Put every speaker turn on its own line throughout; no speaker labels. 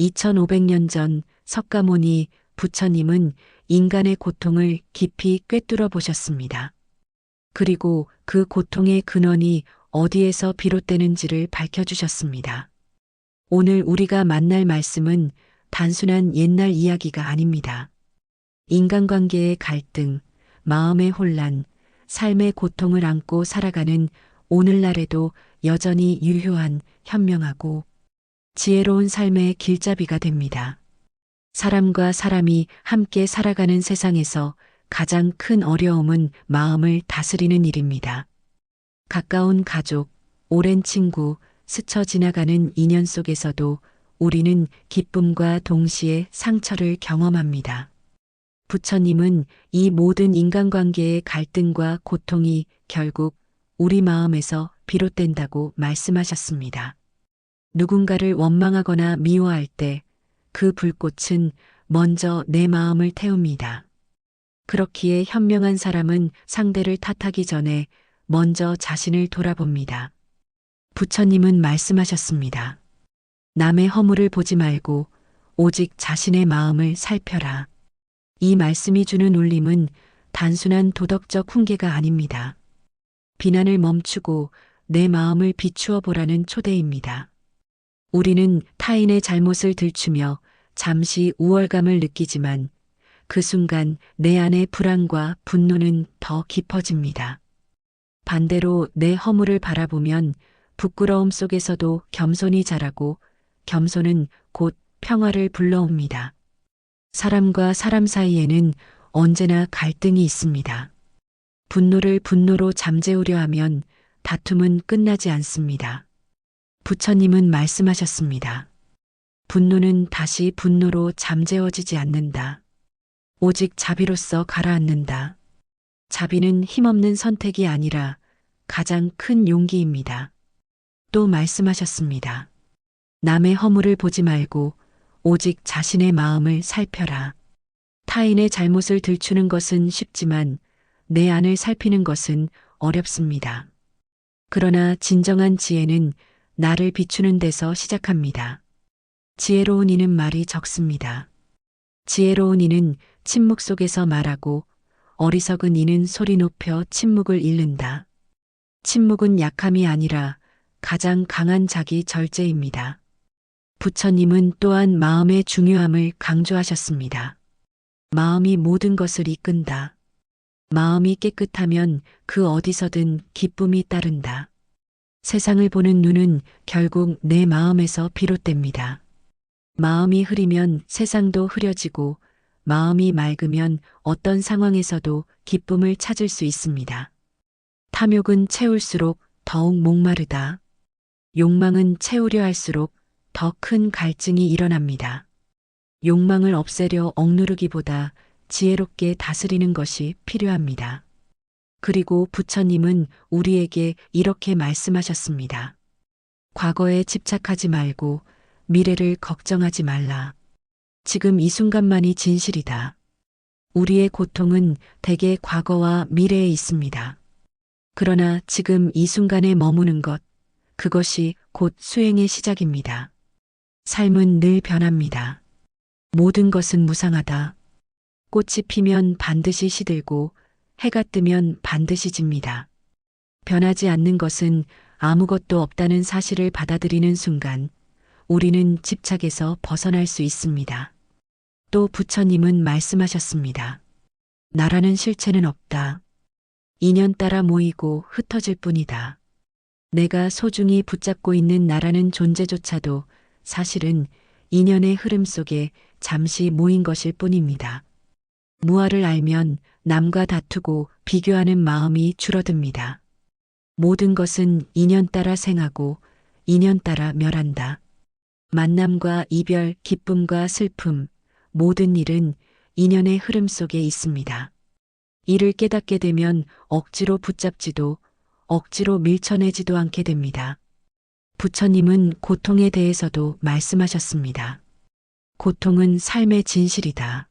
2500년 전 석가모니 부처님은 인간의 고통을 깊이 꿰뚫어 보셨습니다. 그리고 그 고통의 근원이 어디에서 비롯되는지를 밝혀주셨습니다. 오늘 우리가 만날 말씀은 단순한 옛날 이야기가 아닙니다. 인간관계의 갈등, 마음의 혼란, 삶의 고통을 안고 살아가는 오늘날에도 여전히 유효한, 현명하고 지혜로운 삶의 길잡이가 됩니다. 사람과 사람이 함께 살아가는 세상에서 가장 큰 어려움은 마음을 다스리는 일입니다. 가까운 가족, 오랜 친구, 스쳐 지나가는 인연 속에서도 우리는 기쁨과 동시에 상처를 경험합니다. 부처님은 이 모든 인간관계의 갈등과 고통이 결국 우리 마음에서 비롯된다고 말씀하셨습니다. 누군가를 원망하거나 미워할 때 그 불꽃은 먼저 내 마음을 태웁니다. 그렇기에 현명한 사람은 상대를 탓하기 전에 먼저 자신을 돌아봅니다. 부처님은 말씀하셨습니다. 남의 허물을 보지 말고 오직 자신의 마음을 살펴라. 이 말씀이 주는 울림은 단순한 도덕적 훈계가 아닙니다. 비난을 멈추고 내 마음을 비추어 보라는 초대입니다. 우리는 타인의 잘못을 들추며 잠시 우월감을 느끼지만 그 순간 내 안의 불안과 분노는 더 깊어집니다. 반대로 내 허물을 바라보면 부끄러움 속에서도 겸손이 자라고 겸손은 곧 평화를 불러옵니다. 사람과 사람 사이에는 언제나 갈등이 있습니다. 분노를 분노로 잠재우려 하면 다툼은 끝나지 않습니다. 부처님은 말씀하셨습니다. 분노는 다시 분노로 잠재워지지 않는다. 오직 자비로서 가라앉는다. 자비는 힘없는 선택이 아니라 가장 큰 용기입니다. 또 말씀하셨습니다. 남의 허물을 보지 말고 오직 자신의 마음을 살펴라. 타인의 잘못을 들추는 것은 쉽지만 내 안을 살피는 것은 어렵습니다. 그러나 진정한 지혜는 나를 비추는 데서 시작합니다. 지혜로운 이는 말이 적습니다. 지혜로운 이는 침묵 속에서 말하고 어리석은 이는 소리 높여 침묵을 잃는다. 침묵은 약함이 아니라 가장 강한 자기 절제입니다. 부처님은 또한 마음의 중요함을 강조하셨습니다. 마음이 모든 것을 이끈다. 마음이 깨끗하면 그 어디서든 기쁨이 따른다. 세상을 보는 눈은 결국 내 마음에서 비롯됩니다. 마음이 흐리면 세상도 흐려지고 마음이 맑으면 어떤 상황에서도 기쁨을 찾을 수 있습니다. 탐욕은 채울수록 더욱 목마르다. 욕망은 채우려 할수록 더 큰 갈증이 일어납니다. 욕망을 없애려 억누르기보다 지혜롭게 다스리는 것이 필요합니다. 그리고 부처님은 우리에게 이렇게 말씀하셨습니다. 과거에 집착하지 말고 미래를 걱정하지 말라. 지금 이 순간만이 진실이다. 우리의 고통은 대개 과거와 미래에 있습니다. 그러나 지금 이 순간에 머무는 것, 그것이 곧 수행의 시작입니다. 삶은 늘 변합니다. 모든 것은 무상하다. 꽃이 피면 반드시 시들고 해가 뜨면 반드시 집니다. 변하지 않는 것은 아무것도 없다는 사실을 받아들이는 순간 우리는 집착에서 벗어날 수 있습니다. 또 부처님은 말씀하셨습니다. 나라는 실체는 없다. 인연 따라 모이고 흩어질 뿐이다. 내가 소중히 붙잡고 있는 나라는 존재조차도 사실은 인연의 흐름 속에 잠시 모인 것일 뿐입니다. 무아를 알면 남과 다투고 비교하는 마음이 줄어듭니다. 모든 것은 인연 따라 생하고 인연 따라 멸한다. 만남과 이별, 기쁨과 슬픔, 모든 일은 인연의 흐름 속에 있습니다. 이를 깨닫게 되면 억지로 붙잡지도 억지로 밀쳐내지도 않게 됩니다. 부처님은 고통에 대해서도 말씀하셨습니다. 고통은 삶의 진실이다.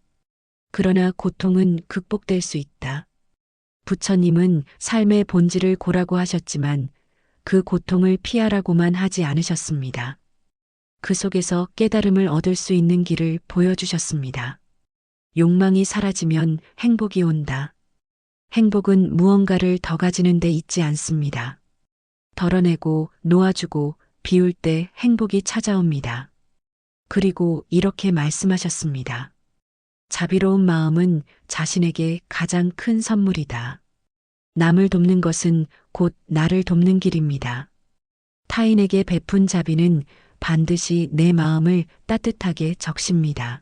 그러나 고통은 극복될 수 있다. 부처님은 삶의 본질을 고라고 하셨지만 그 고통을 피하라고만 하지 않으셨습니다. 그 속에서 깨달음을 얻을 수 있는 길을 보여주셨습니다. 욕망이 사라지면 행복이 온다. 행복은 무언가를 더 가지는 데 있지 않습니다. 덜어내고 놓아주고 비울 때 행복이 찾아옵니다. 그리고 이렇게 말씀하셨습니다. 자비로운 마음은 자신에게 가장 큰 선물이다. 남을 돕는 것은 곧 나를 돕는 길입니다. 타인에게 베푼 자비는 반드시 내 마음을 따뜻하게 적십니다.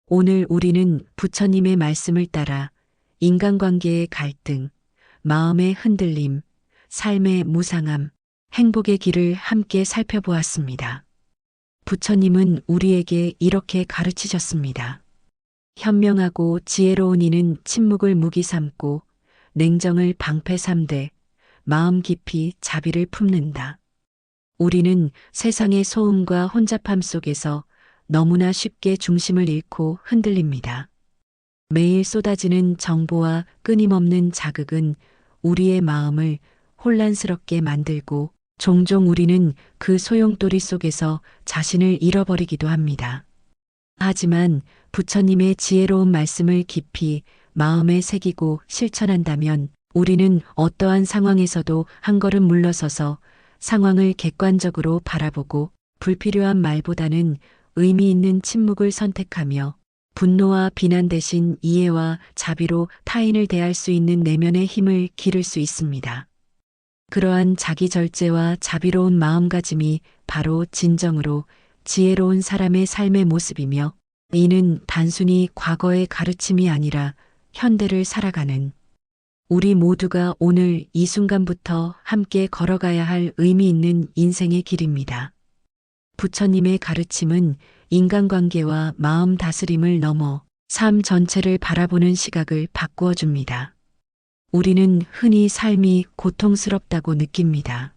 오늘 우리는 부처님의 말씀을 따라 인간관계의 갈등, 마음의 흔들림, 삶의 무상함, 행복의 길을 함께 살펴보았습니다. 부처님은 우리에게 이렇게 가르치셨습니다. 현명하고 지혜로운 이는 침묵을 무기 삼고 냉정을 방패 삼되 마음 깊이 자비를 품는다. 우리는 세상의 소음과 혼잡함 속에서 너무나 쉽게 중심을 잃고 흔들립니다. 매일 쏟아지는 정보와 끊임없는 자극은 우리의 마음을 혼란스럽게 만들고 종종 우리는 그 소용돌이 속에서 자신을 잃어버리기도 합니다. 하지만 부처님의 지혜로운 말씀을 깊이 마음에 새기고 실천한다면 우리는 어떠한 상황에서도 한 걸음 물러서서 상황을 객관적으로 바라보고 불필요한 말보다는 의미 있는 침묵을 선택하며 분노와 비난 대신 이해와 자비로 타인을 대할 수 있는 내면의 힘을 기를 수 있습니다. 그러한 자기 절제와 자비로운 마음가짐이 바로 진정으로 지혜로운 사람의 삶의 모습이며 이는 단순히 과거의 가르침이 아니라 현대를 살아가는 우리 모두가 오늘 이 순간부터 함께 걸어가야 할 의미 있는 인생의 길입니다. 부처님의 가르침은 인간관계와 마음 다스림을 넘어 삶 전체를 바라보는 시각을 바꾸어 줍니다. 우리는 흔히 삶이 고통스럽다고 느낍니다.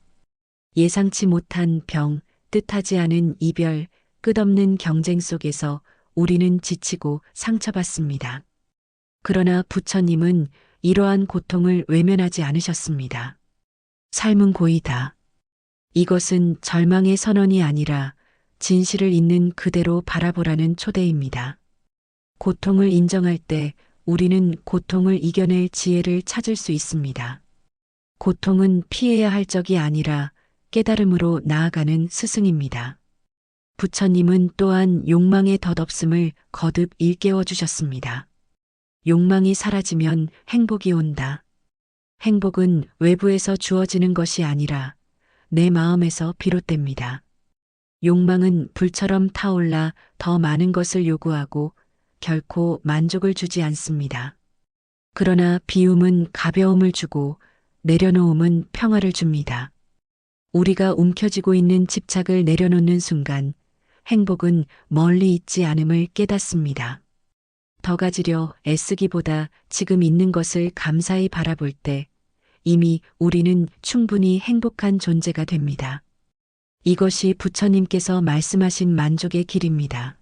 예상치 못한 병, 뜻하지 않은 이별, 끝없는 경쟁 속에서 우리는 지치고 상처받습니다. 그러나 부처님은 이러한 고통을 외면하지 않으셨습니다. 삶은 고이다. 이것은 절망의 선언이 아니라 진실을 있는 그대로 바라보라는 초대입니다. 고통을 인정할 때 우리는 고통을 이겨낼 지혜를 찾을 수 있습니다. 고통은 피해야 할 적이 아니라 깨달음으로 나아가는 스승입니다. 부처님은 또한 욕망의 덧없음을 거듭 일깨워 주셨습니다. 욕망이 사라지면 행복이 온다. 행복은 외부에서 주어지는 것이 아니라 내 마음에서 비롯됩니다. 욕망은 불처럼 타올라 더 많은 것을 요구하고 결코 만족을 주지 않습니다. 그러나 비움은 가벼움을 주고 내려놓음은 평화를 줍니다. 우리가 움켜쥐고 있는 집착을 내려놓는 순간 행복은 멀리 있지 않음을 깨닫습니다. 더 가지려 애쓰기보다 지금 있는 것을 감사히 바라볼 때 이미 우리는 충분히 행복한 존재가 됩니다. 이것이 부처님께서 말씀하신 만족의 길입니다.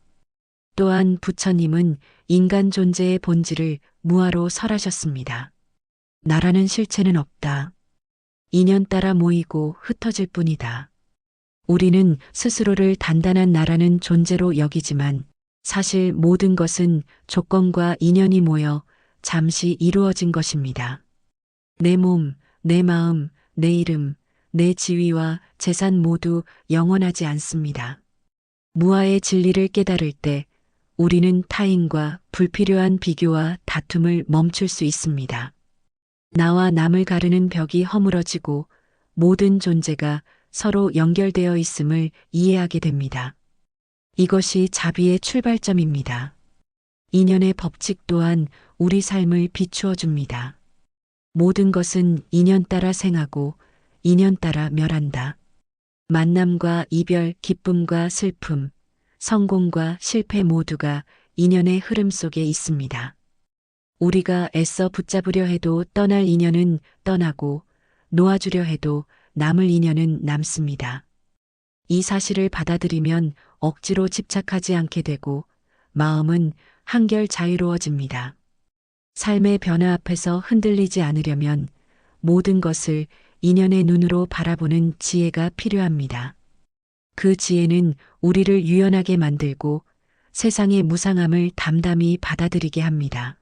또한 부처님은 인간 존재의 본질을 무아로 설하셨습니다. 나라는 실체는 없다. 인연 따라 모이고 흩어질 뿐이다. 우리는 스스로를 단단한 나라는 존재로 여기지만 사실 모든 것은 조건과 인연이 모여 잠시 이루어진 것입니다. 내 몸, 내 마음, 내 이름, 내 지위와 재산 모두 영원하지 않습니다. 무아의 진리를 깨달을 때 우리는 타인과 불필요한 비교와 다툼을 멈출 수 있습니다. 나와 남을 가르는 벽이 허물어지고 모든 존재가 서로 연결되어 있음을 이해하게 됩니다. 이것이 자비의 출발점입니다. 인연의 법칙 또한 우리 삶을 비추어 줍니다. 모든 것은 인연 따라 생하고 인연 따라 멸한다. 만남과 이별, 기쁨과 슬픔, 성공과 실패 모두가 인연의 흐름 속에 있습니다. 우리가 애써 붙잡으려 해도 떠날 인연은 떠나고 놓아주려 해도 남을 인연은 남습니다. 이 사실을 받아들이면 억지로 집착하지 않게 되고 마음은 한결 자유로워집니다. 삶의 변화 앞에서 흔들리지 않으려면 모든 것을 인연의 눈으로 바라보는 지혜가 필요합니다. 그 지혜는 우리를 유연하게 만들고 세상의 무상함을 담담히 받아들이게 합니다.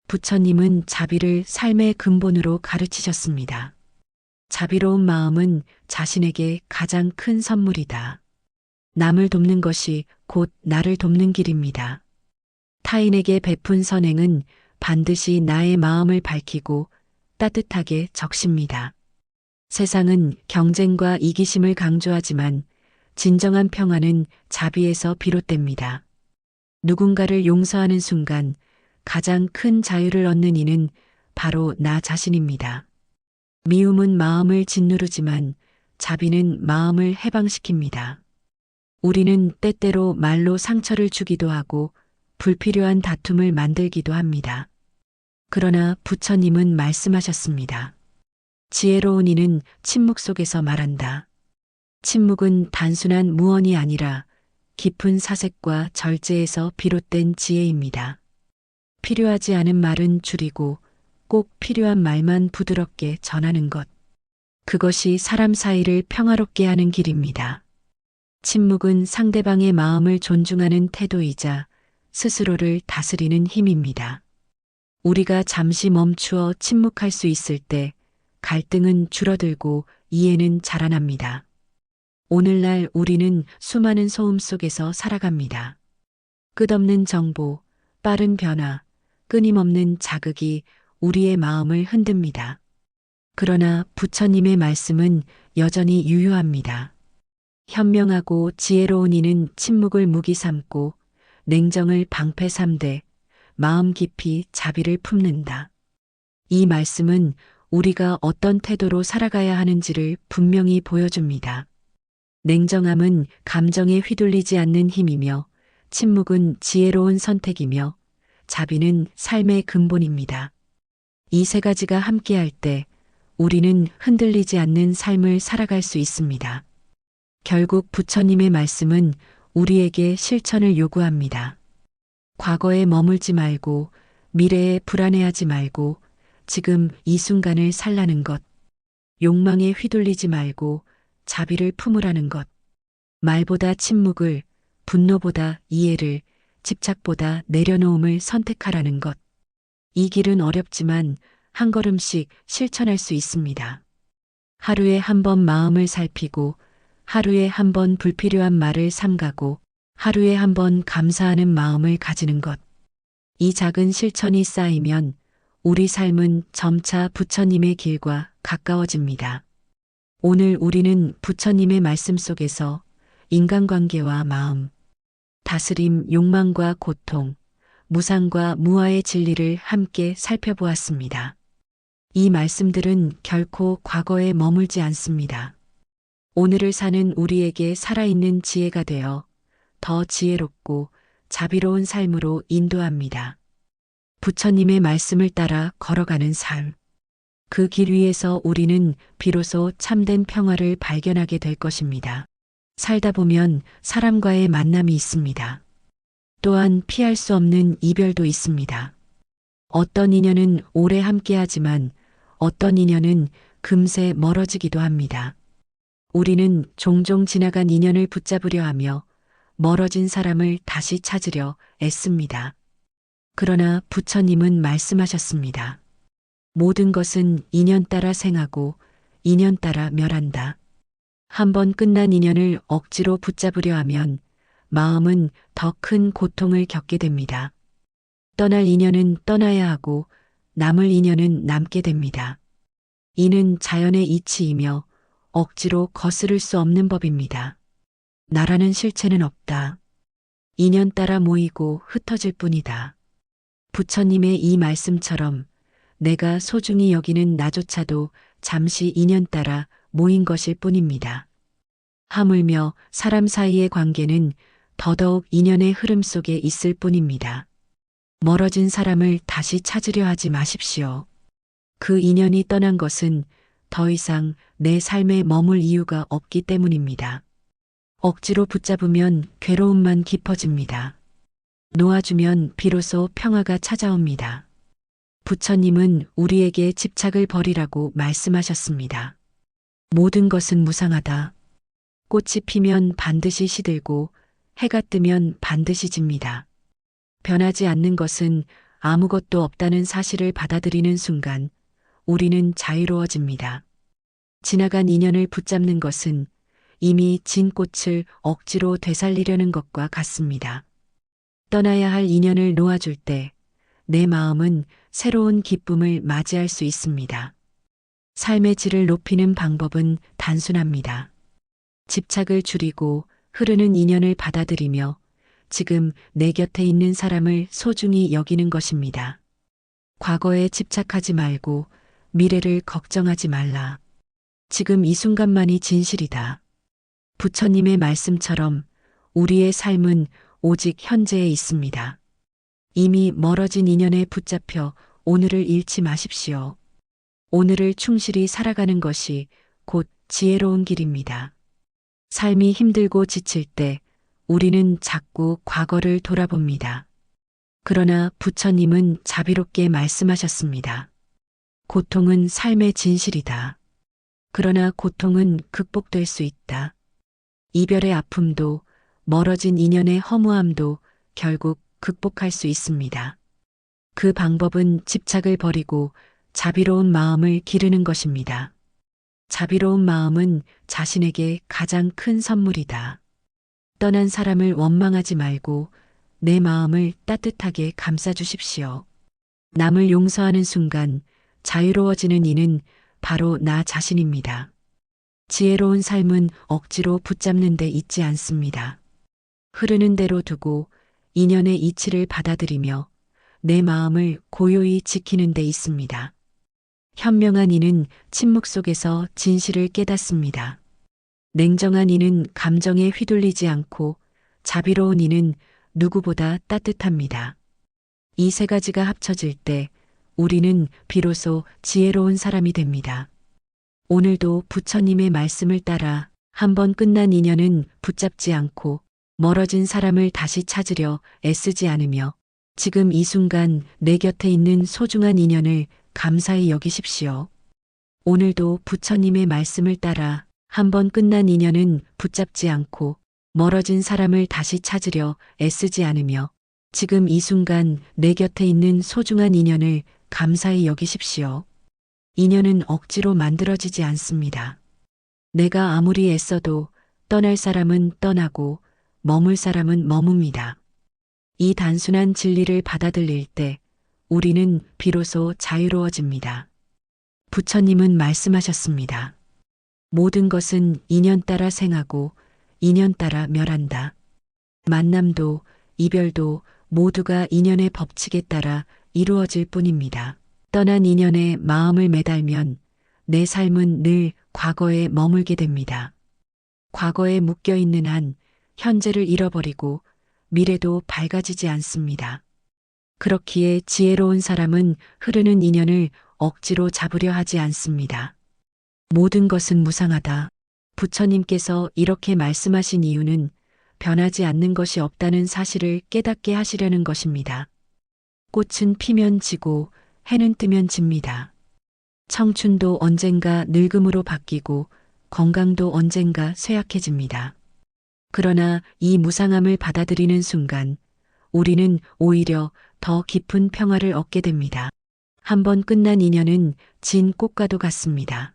부처님은 자비를 삶의 근본으로 가르치셨습니다. 자비로운 마음은 자신에게 가장 큰 선물이다. 남을 돕는 것이 곧 나를 돕는 길입니다. 타인에게 베푼 선행은 반드시 나의 마음을 밝히고 따뜻하게 적십니다. 세상은 경쟁과 이기심을 강조하지만 진정한 평화는 자비에서 비롯됩니다. 누군가를 용서하는 순간 가장 큰 자유를 얻는 이는 바로 나 자신입니다. 미움은 마음을 짓누르지만 자비는 마음을 해방시킵니다. 우리는 때때로 말로 상처를 주기도 하고 불필요한 다툼을 만들기도 합니다. 그러나 부처님은 말씀하셨습니다. 지혜로운 이는 침묵 속에서 말한다. 침묵은 단순한 무언이 아니라 깊은 사색과 절제에서 비롯된 지혜입니다. 필요하지 않은 말은 줄이고 꼭 필요한 말만 부드럽게 전하는 것. 그것이 사람 사이를 평화롭게 하는 길입니다. 침묵은 상대방의 마음을 존중하는 태도이자 스스로를 다스리는 힘입니다. 우리가 잠시 멈추어 침묵할 수 있을 때 갈등은 줄어들고 이해는 자라납니다. 오늘날 우리는 수많은 소음 속에서 살아갑니다. 끝없는 정보, 빠른 변화, 끊임없는 자극이 우리의 마음을 흔듭니다. 그러나 부처님의 말씀은 여전히 유효합니다. 현명하고 지혜로운 이는 침묵을 무기 삼고 냉정을 방패 삼되 마음 깊이 자비를 품는다. 이 말씀은 우리가 어떤 태도로 살아가야 하는지를 분명히 보여줍니다. 냉정함은 감정에 휘둘리지 않는 힘이며 침묵은 지혜로운 선택이며 자비는 삶의 근본입니다. 이 세 가지가 함께할 때 우리는 흔들리지 않는 삶을 살아갈 수 있습니다. 결국 부처님의 말씀은 우리에게 실천을 요구합니다. 과거에 머물지 말고 미래에 불안해하지 말고 지금 이 순간을 살라는 것. 욕망에 휘둘리지 말고 자비를 품으라는 것. 말보다 침묵을, 분노보다 이해를, 집착보다 내려놓음을 선택하라는 것. 이 길은 어렵지만 한 걸음씩 실천할 수 있습니다. 하루에 한 번 마음을 살피고 하루에 한 번 불필요한 말을 삼가고 하루에 한 번 감사하는 마음을 가지는 것. 이 작은 실천이 쌓이면 우리 삶은 점차 부처님의 길과 가까워집니다. 오늘 우리는 부처님의 말씀 속에서 인간관계와 마음, 다스림, 욕망과 고통, 무상과 무아의 진리를 함께 살펴보았습니다. 이 말씀들은 결코 과거에 머물지 않습니다. 오늘을 사는 우리에게 살아있는 지혜가 되어 더 지혜롭고 자비로운 삶으로 인도합니다. 부처님의 말씀을 따라 걸어가는 삶. 그 길 위에서 우리는 비로소 참된 평화를 발견하게 될 것입니다. 살다 보면 사람과의 만남이 있습니다. 또한 피할 수 없는 이별도 있습니다. 어떤 인연은 오래 함께하지만 어떤 인연은 금세 멀어지기도 합니다. 우리는 종종 지나간 인연을 붙잡으려 하며 멀어진 사람을 다시 찾으려 애씁니다. 그러나 부처님은 말씀하셨습니다. 모든 것은 인연 따라 생하고 인연 따라 멸한다. 한번 끝난 인연을 억지로 붙잡으려 하면 마음은 더 큰 고통을 겪게 됩니다. 떠날 인연은 떠나야 하고 남을 인연은 남게 됩니다. 이는 자연의 이치이며 억지로 거스를 수 없는 법입니다. 나라는 실체는 없다. 인연 따라 모이고 흩어질 뿐이다. 부처님의 이 말씀처럼 내가 소중히 여기는 나조차도 잠시 인연 따라 모인 것일 뿐입니다. 하물며 사람 사이의 관계는 더더욱 인연의 흐름 속에 있을 뿐입니다. 멀어진 사람을 다시 찾으려 하지 마십시오. 그 인연이 떠난 것은 더 이상 내 삶에 머물 이유가 없기 때문입니다. 억지로 붙잡으면 괴로움만 깊어집니다. 놓아주면 비로소 평화가 찾아옵니다. 부처님은 우리에게 집착을 버리라고 말씀하셨습니다. 모든 것은 무상하다. 꽃이 피면 반드시 시들고 해가 뜨면 반드시 집니다. 변하지 않는 것은 아무것도 없다는 사실을 받아들이는 순간 우리는 자유로워집니다. 지나간 인연을 붙잡는 것은 이미 진 꽃을 억지로 되살리려는 것과 같습니다. 떠나야 할 인연을 놓아줄 때 내 마음은 새로운 기쁨을 맞이할 수 있습니다. 삶의 질을 높이는 방법은 단순합니다. 집착을 줄이고 흐르는 인연을 받아들이며 지금 내 곁에 있는 사람을 소중히 여기는 것입니다. 과거에 집착하지 말고 미래를 걱정하지 말라. 지금 이 순간만이 진실이다. 부처님의 말씀처럼 우리의 삶은 오직 현재에 있습니다. 이미 멀어진 인연에 붙잡혀 오늘을 잃지 마십시오. 오늘을 충실히 살아가는 것이 곧 지혜로운 길입니다. 삶이 힘들고 지칠 때 우리는 자꾸 과거를 돌아봅니다. 그러나 부처님은 자비롭게 말씀하셨습니다. 고통은 삶의 진실이다. 그러나 고통은 극복될 수 있다. 이별의 아픔도 멀어진 인연의 허무함도 결국 극복할 수 있습니다. 그 방법은 집착을 버리고 자비로운 마음을 기르는 것입니다. 자비로운 마음은 자신에게 가장 큰 선물이다. 떠난 사람을 원망하지 말고 내 마음을 따뜻하게 감싸주십시오. 남을 용서하는 순간 자유로워지는 이는 바로 나 자신입니다. 지혜로운 삶은 억지로 붙잡는 데 있지 않습니다. 흐르는 대로 두고 인연의 이치를 받아들이며 내 마음을 고요히 지키는 데 있습니다. 현명한 이는 침묵 속에서 진실을 깨닫습니다. 냉정한 이는 감정에 휘둘리지 않고 자비로운 이는 누구보다 따뜻합니다. 이 세 가지가 합쳐질 때 우리는 비로소 지혜로운 사람이 됩니다. 오늘도 부처님의 말씀을 따라 한번 끝난 인연은 붙잡지 않고 멀어진 사람을 다시 찾으려 애쓰지 않으며 지금 이 순간 내 곁에 있는 소중한 인연을 감사히 여기십시오. 오늘도 부처님의 말씀을 따라 한번 끝난 인연은 붙잡지 않고 멀어진 사람을 다시 찾으려 애쓰지 않으며 지금 이 순간 내 곁에 있는 소중한 인연을 감사히 여기십시오. 인연은 억지로 만들어지지 않습니다. 내가 아무리 애써도 떠날 사람은 떠나고 머물 사람은 머뭅니다. 이 단순한 진리를 받아들일 때 우리는 비로소 자유로워집니다. 부처님은 말씀하셨습니다. 모든 것은 인연 따라 생하고 인연 따라 멸한다. 만남도 이별도 모두가 인연의 법칙에 따라 이루어질 뿐입니다. 떠난 인연에 마음을 매달면 내 삶은 늘 과거에 머물게 됩니다. 과거에 묶여 있는 한 현재를 잃어버리고 미래도 밝아지지 않습니다. 그렇기에 지혜로운 사람은 흐르는 인연을 억지로 잡으려 하지 않습니다. 모든 것은 무상하다. 부처님께서 이렇게 말씀하신 이유는 변하지 않는 것이 없다는 사실을 깨닫게 하시려는 것입니다. 꽃은 피면 지고 해는 뜨면 집니다. 청춘도 언젠가 늙음으로 바뀌고 건강도 언젠가 쇠약해집니다. 그러나 이 무상함을 받아들이는 순간 우리는 오히려 더 깊은 평화를 얻게 됩니다. 한번 끝난 인연은 진 꽃과도 같습니다.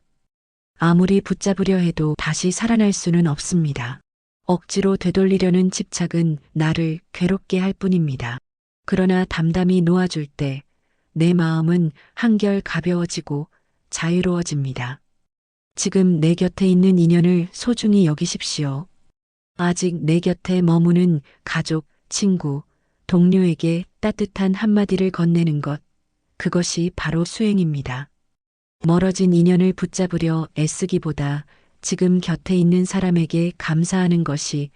아무리 붙잡으려 해도 다시 살아날 수는 없습니다. 억지로 되돌리려는 집착은 나를 괴롭게 할 뿐입니다. 그러나 담담히 놓아줄 때 내 마음은 한결 가벼워지고 자유로워집니다. 지금 내 곁에 있는 인연을 소중히 여기십시오. 아직 내 곁에 머무는 가족, 친구, 동료에게 따뜻한 한마디를 건네는 것, 그것이 바로 수행입니다. 멀어진 인연을 붙잡으려 애쓰기보다 지금 곁에 있는 사람에게 감사하는 것이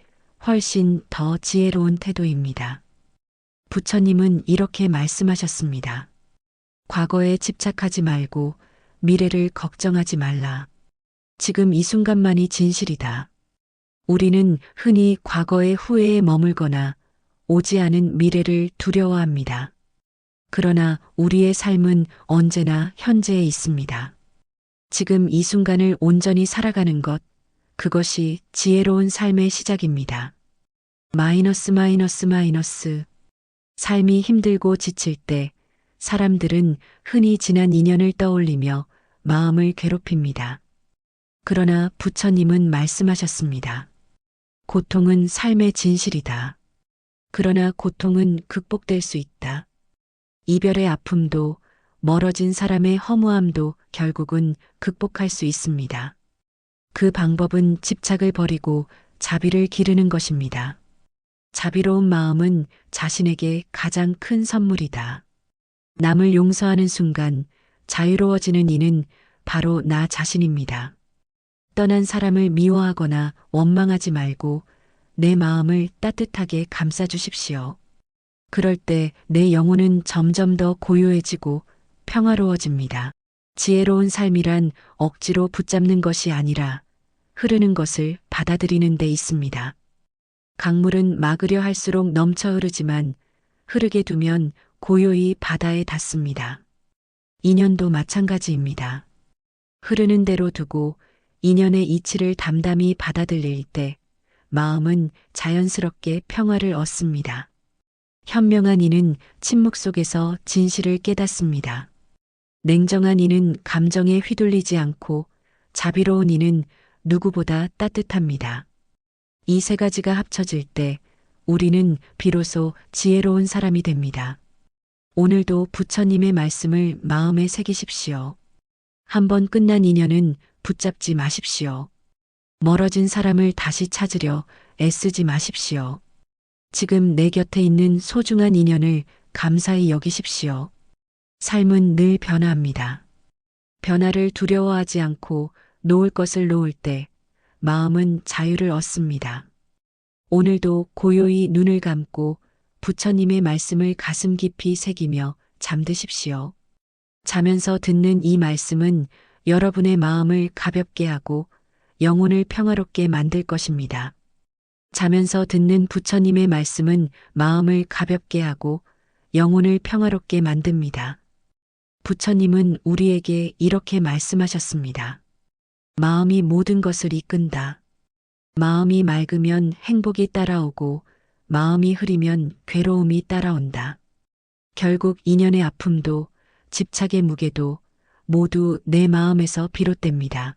훨씬 더 지혜로운 태도입니다. 부처님은 이렇게 말씀하셨습니다. 과거에 집착하지 말고 미래를 걱정하지 말라. 지금 이 순간만이 진실이다. 우리는 흔히 과거의 후회에 머물거나 오지 않은 미래를 두려워합니다. 그러나 우리의 삶은 언제나 현재에 있습니다. 지금 이 순간을 온전히 살아가는 것, 그것이 지혜로운 삶의 시작입니다. 마이너스 마이너스 마이너스. 삶이 힘들고 지칠 때 사람들은 흔히 지난 인연을 떠올리며 마음을 괴롭힙니다. 그러나 부처님은 말씀하셨습니다. 고통은 삶의 진실이다. 그러나 고통은 극복될 수 있다. 이별의 아픔도 멀어진 사람의 허무함도 결국은 극복할 수 있습니다. 그 방법은 집착을 버리고 자비를 기르는 것입니다. 자비로운 마음은 자신에게 가장 큰 선물이다. 남을 용서하는 순간 자유로워지는 이는 바로 나 자신입니다. 떠난 사람을 미워하거나 원망하지 말고 내 마음을 따뜻하게 감싸주십시오. 그럴 때 내 영혼은 점점 더 고요해지고 평화로워집니다. 지혜로운 삶이란 억지로 붙잡는 것이 아니라 흐르는 것을 받아들이는 데 있습니다. 강물은 막으려 할수록 넘쳐 흐르지만 흐르게 두면 고요히 바다에 닿습니다. 인연도 마찬가지입니다. 흐르는 대로 두고 인연의 이치를 담담히 받아들일 때 마음은 자연스럽게 평화를 얻습니다. 현명한 이는 침묵 속에서 진실을 깨닫습니다. 냉정한 이는 감정에 휘둘리지 않고 자비로운 이는 누구보다 따뜻합니다. 이 세 가지가 합쳐질 때 우리는 비로소 지혜로운 사람이 됩니다. 오늘도 부처님의 말씀을 마음에 새기십시오. 한번 끝난 인연은 붙잡지 마십시오. 멀어진 사람을 다시 찾으려 애쓰지 마십시오. 지금 내 곁에 있는 소중한 인연을 감사히 여기십시오. 삶은 늘 변화합니다. 변화를 두려워하지 않고 놓을 것을 놓을 때 마음은 자유를 얻습니다. 오늘도 고요히 눈을 감고 부처님의 말씀을 가슴 깊이 새기며 잠드십시오. 자면서 듣는 이 말씀은 여러분의 마음을 가볍게 하고 영혼을 평화롭게 만들 것입니다. 자면서 듣는 부처님의 말씀은 마음을 가볍게 하고 영혼을 평화롭게 만듭니다. 부처님은 우리에게 이렇게 말씀하셨습니다. 마음이 모든 것을 이끈다. 마음이 맑으면 행복이 따라오고 마음이 흐리면 괴로움이 따라온다. 결국 인연의 아픔도 집착의 무게도 모두 내 마음에서 비롯됩니다.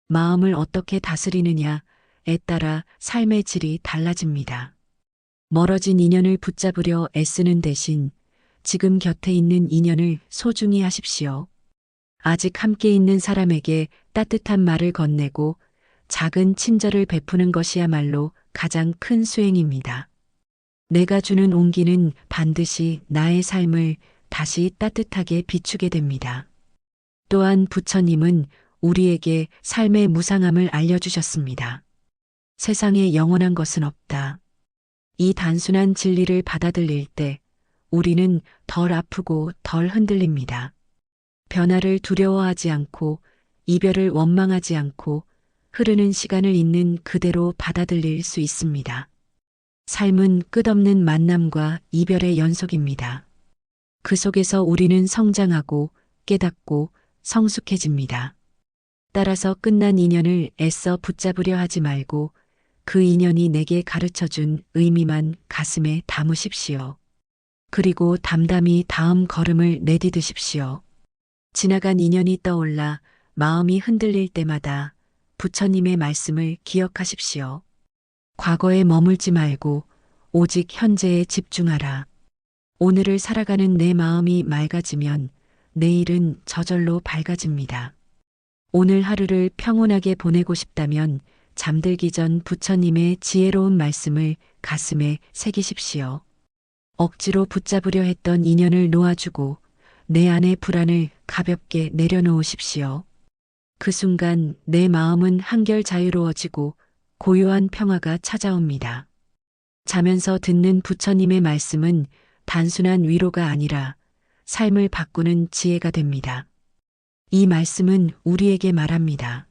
마음을 어떻게 다스리느냐에 따라 삶의 질이 달라집니다. 멀어진 인연을 붙잡으려 애쓰는 대신 지금 곁에 있는 인연을 소중히 하십시오. 아직 함께 있는 사람에게 따뜻한 말을 건네고 작은 친절을 베푸는 것이야말로 가장 큰 수행입니다. 내가 주는 온기는 반드시 나의 삶을 다시 따뜻하게 비추게 됩니다. 또한 부처님은 우리에게 삶의 무상함을 알려주셨습니다. 세상에 영원한 것은 없다. 이 단순한 진리를 받아들일 때 우리는 덜 아프고 덜 흔들립니다. 변화를 두려워하지 않고 이별을 원망하지 않고 흐르는 시간을 있는 그대로 받아들일 수 있습니다. 삶은 끝없는 만남과 이별의 연속입니다. 그 속에서 우리는 성장하고 깨닫고 성숙해집니다. 따라서 끝난 인연을 애써 붙잡으려 하지 말고 그 인연이 내게 가르쳐준 의미만 가슴에 담으십시오. 그리고 담담히 다음 걸음을 내디드십시오. 지나간 인연이 떠올라 마음이 흔들릴 때마다 부처님의 말씀을 기억하십시오. 과거에 머물지 말고 오직 현재에 집중하라. 오늘을 살아가는 내 마음이 맑아지면 내일은 저절로 밝아집니다. 오늘 하루를 평온하게 보내고 싶다면 잠들기 전 부처님의 지혜로운 말씀을 가슴에 새기십시오. 억지로 붙잡으려 했던 인연을 놓아주고 내 안의 불안을 가볍게 내려놓으십시오. 그 순간 내 마음은 한결 자유로워지고 고요한 평화가 찾아옵니다. 자면서 듣는 부처님의 말씀은 단순한 위로가 아니라 삶을 바꾸는 지혜가 됩니다. 이 말씀은 우리에게 말합니다.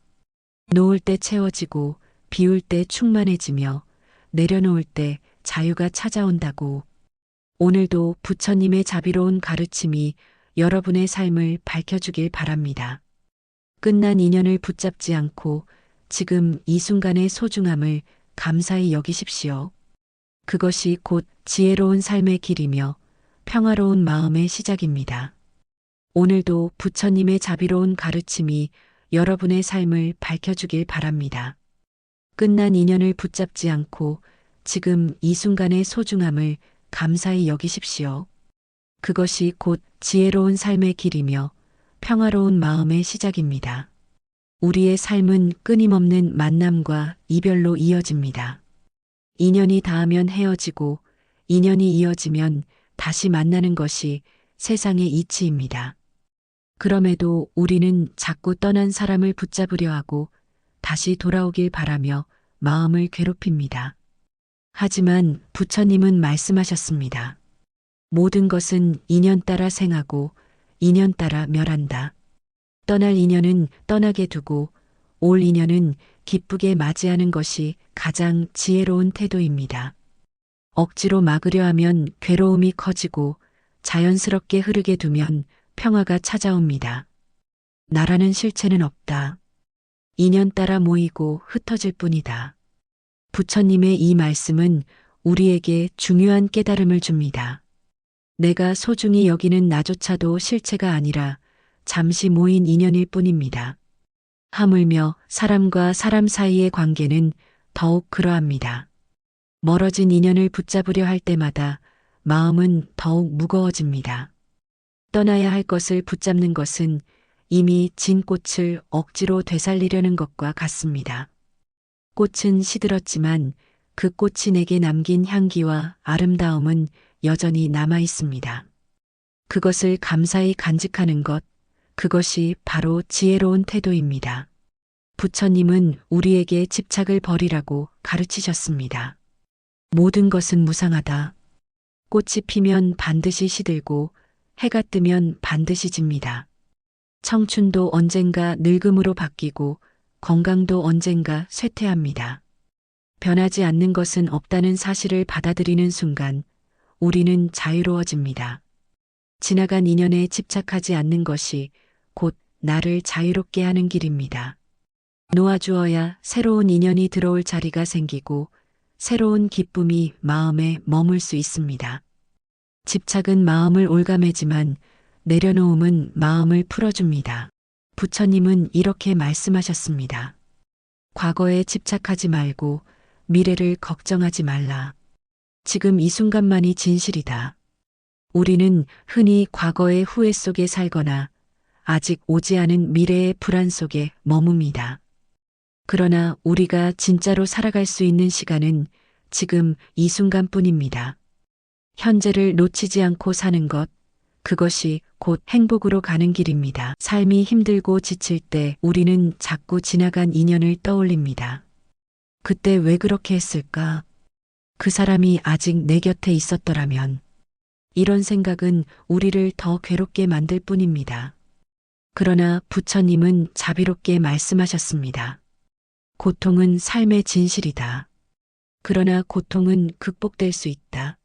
놓을 때 채워지고 비울 때 충만해지며 내려놓을 때 자유가 찾아온다고. 오늘도 부처님의 자비로운 가르침이 여러분의 삶을 밝혀주길 바랍니다. 끝난 인연을 붙잡지 않고 지금 이 순간의 소중함을 감사히 여기십시오. 그것이 곧 지혜로운 삶의 길이며 평화로운 마음의 시작입니다. 오늘도 부처님의 자비로운 가르침이 여러분의 삶을 밝혀주길 바랍니다. 끝난 인연을 붙잡지 않고 지금 이 순간의 소중함을 감사히 여기십시오. 그것이 곧 지혜로운 삶의 길이며 평화로운 마음의 시작입니다. 우리의 삶은 끊임없는 만남과 이별로 이어집니다. 인연이 닿으면 헤어지고 인연이 이어지면 다시 만나는 것이 세상의 이치입니다. 그럼에도 우리는 자꾸 떠난 사람을 붙잡으려 하고 다시 돌아오길 바라며 마음을 괴롭힙니다. 하지만 부처님은 말씀하셨습니다. 모든 것은 인연 따라 생하고 인연 따라 멸한다. 떠날 인연은 떠나게 두고 올 인연은 기쁘게 맞이하는 것이 가장 지혜로운 태도입니다. 억지로 막으려 하면 괴로움이 커지고 자연스럽게 흐르게 두면 평화가 찾아옵니다. 나라는 실체는 없다. 인연 따라 모이고 흩어질 뿐이다. 부처님의 이 말씀은 우리에게 중요한 깨달음을 줍니다. 내가 소중히 여기는 나조차도 실체가 아니라 잠시 모인 인연일 뿐입니다. 하물며 사람과 사람 사이의 관계는 더욱 그러합니다. 멀어진 인연을 붙잡으려 할 때마다 마음은 더욱 무거워집니다. 떠나야 할 것을 붙잡는 것은 이미 진 꽃을 억지로 되살리려는 것과 같습니다. 꽃은 시들었지만 그 꽃이 내게 남긴 향기와 아름다움은 여전히 남아 있습니다. 그것을 감사히 간직하는 것, 그것이 바로 지혜로운 태도입니다. 부처님은 우리에게 집착을 버리라고 가르치셨습니다. 모든 것은 무상하다. 꽃이 피면 반드시 시들고 해가 뜨면 반드시 집니다. 청춘도 언젠가 늙음으로 바뀌고 건강도 언젠가 쇠퇴합니다. 변하지 않는 것은 없다는 사실을 받아들이는 순간 우리는 자유로워집니다. 지나간 인연에 집착하지 않는 것이 곧 나를 자유롭게 하는 길입니다. 놓아주어야 새로운 인연이 들어올 자리가 생기고 새로운 기쁨이 마음에 머물 수 있습니다. 집착은 마음을 올가매지만 내려놓음은 마음을 풀어줍니다. 부처님은 이렇게 말씀하셨습니다. 과거에 집착하지 말고 미래를 걱정하지 말라. 지금 이 순간만이 진실이다. 우리는 흔히 과거의 후회 속에 살거나 아직 오지 않은 미래의 불안 속에 머뭅니다. 그러나 우리가 진짜로 살아갈 수 있는 시간은 지금 이 순간뿐입니다. 현재를 놓치지 않고 사는 것, 그것이 곧 행복으로 가는 길입니다. 삶이 힘들고 지칠 때 우리는 자꾸 지나간 인연을 떠올립니다. 그때 왜 그렇게 했을까? 그 사람이 아직 내 곁에 있었더라면. 이런 생각은 우리를 더 괴롭게 만들 뿐입니다. 그러나 부처님은 자비롭게 말씀하셨습니다. 고통은 삶의 진실이다. 그러나 고통은 극복될 수 있다.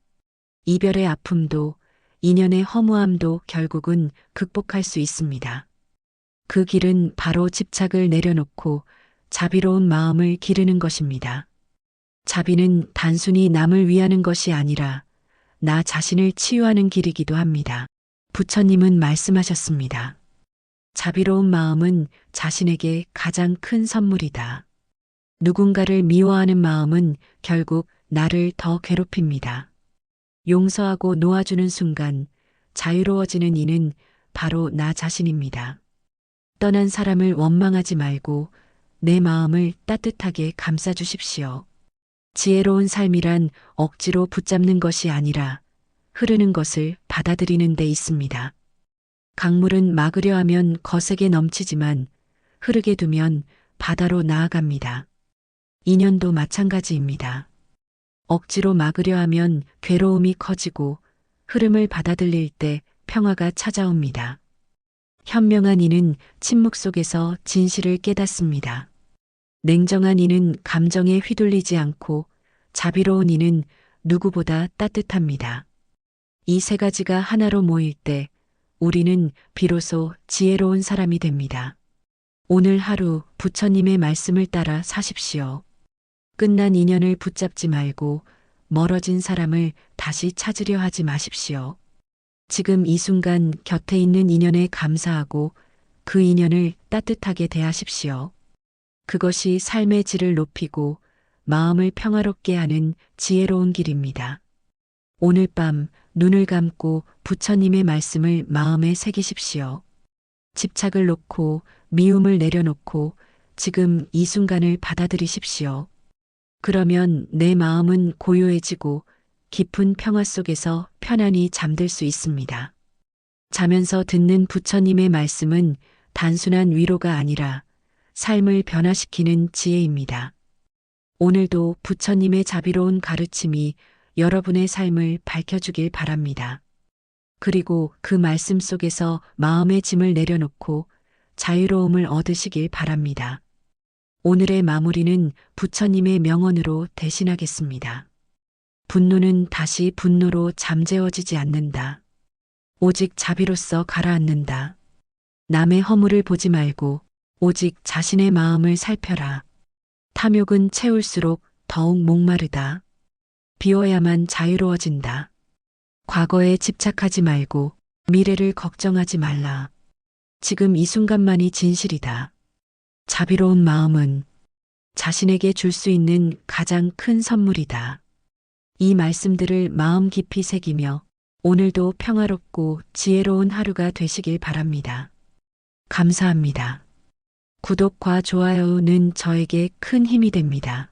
이별의 아픔도 인연의 허무함도 결국은 극복할 수 있습니다. 그 길은 바로 집착을 내려놓고 자비로운 마음을 기르는 것입니다. 자비는 단순히 남을 위하는 것이 아니라 나 자신을 치유하는 길이기도 합니다. 부처님은 말씀하셨습니다. 자비로운 마음은 자신에게 가장 큰 선물이다. 누군가를 미워하는 마음은 결국 나를 더 괴롭힙니다. 용서하고 놓아주는 순간 자유로워지는 이는 바로 나 자신입니다. 떠난 사람을 원망하지 말고 내 마음을 따뜻하게 감싸주십시오. 지혜로운 삶이란 억지로 붙잡는 것이 아니라 흐르는 것을 받아들이는 데 있습니다. 강물은 막으려 하면 거세게 넘치지만 흐르게 두면 바다로 나아갑니다. 인연도 마찬가지입니다. 억지로 막으려 하면 괴로움이 커지고 흐름을 받아들일 때 평화가 찾아옵니다. 현명한 이는 침묵 속에서 진실을 깨닫습니다. 냉정한 이는 감정에 휘둘리지 않고 자비로운 이는 누구보다 따뜻합니다. 이 세 가지가 하나로 모일 때 우리는 비로소 지혜로운 사람이 됩니다. 오늘 하루 부처님의 말씀을 따라 사십시오. 끝난 인연을 붙잡지 말고 멀어진 사람을 다시 찾으려 하지 마십시오. 지금 이 순간 곁에 있는 인연에 감사하고 그 인연을 따뜻하게 대하십시오. 그것이 삶의 질을 높이고 마음을 평화롭게 하는 지혜로운 길입니다. 오늘 밤 눈을 감고 부처님의 말씀을 마음에 새기십시오. 집착을 놓고 미움을 내려놓고 지금 이 순간을 받아들이십시오. 그러면 내 마음은 고요해지고 깊은 평화 속에서 편안히 잠들 수 있습니다. 자면서 듣는 부처님의 말씀은 단순한 위로가 아니라 삶을 변화시키는 지혜입니다. 오늘도 부처님의 자비로운 가르침이 여러분의 삶을 밝혀주길 바랍니다. 그리고 그 말씀 속에서 마음의 짐을 내려놓고 자유로움을 얻으시길 바랍니다. 오늘의 마무리는 부처님의 명언으로 대신하겠습니다. 분노는 다시 분노로 잠재워지지 않는다. 오직 자비로써 가라앉는다. 남의 허물을 보지 말고 오직 자신의 마음을 살펴라. 탐욕은 채울수록 더욱 목마르다. 비워야만 자유로워진다. 과거에 집착하지 말고 미래를 걱정하지 말라. 지금 이 순간만이 진실이다. 자비로운 마음은 자신에게 줄 수 있는 가장 큰 선물이다. 이 말씀들을 마음 깊이 새기며 오늘도 평화롭고 지혜로운 하루가 되시길 바랍니다. 감사합니다. 구독과 좋아요는 저에게 큰 힘이 됩니다.